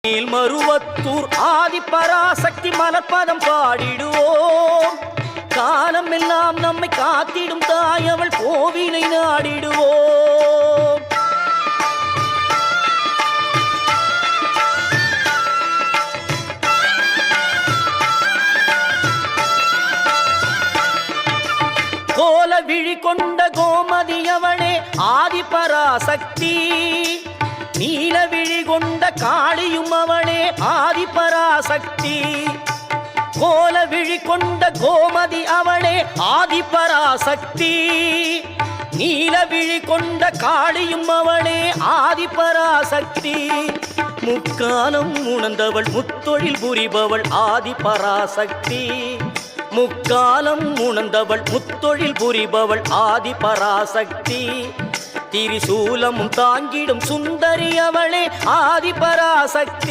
மேல்மருவத்தூர் ஆதிபராசக்தி மலர்பதம் பாடிடுவோம். காலம் எல்லாம் நம்மை காத்திடும் தாய் அவள் கோவிலை நாடிடுவோம். கோல விழி கொண்ட கோமதி அவளே ஆதிபராசக்தி. நீல விழி கொண்ட காளியும் அவளே ஆதிபராசக்தி. கோல விழி கொண்ட கோமதி அவளே ஆதிபராசக்தி. நீல விழி கொண்ட காளியும் அவளே ஆதிபராசக்தி. முக்காலம் உணர்ந்தவள் முத்தொழில் புரிபவள் ஆதிபராசக்தி. முக்காலம் உணர்ந்தவள் முத்தொழில் புரிபவள் ஆதிபராசக்தி. திரிசூலமும் தாங்கிடும் சுந்தரி அவளே ஆதிபராசக்தி.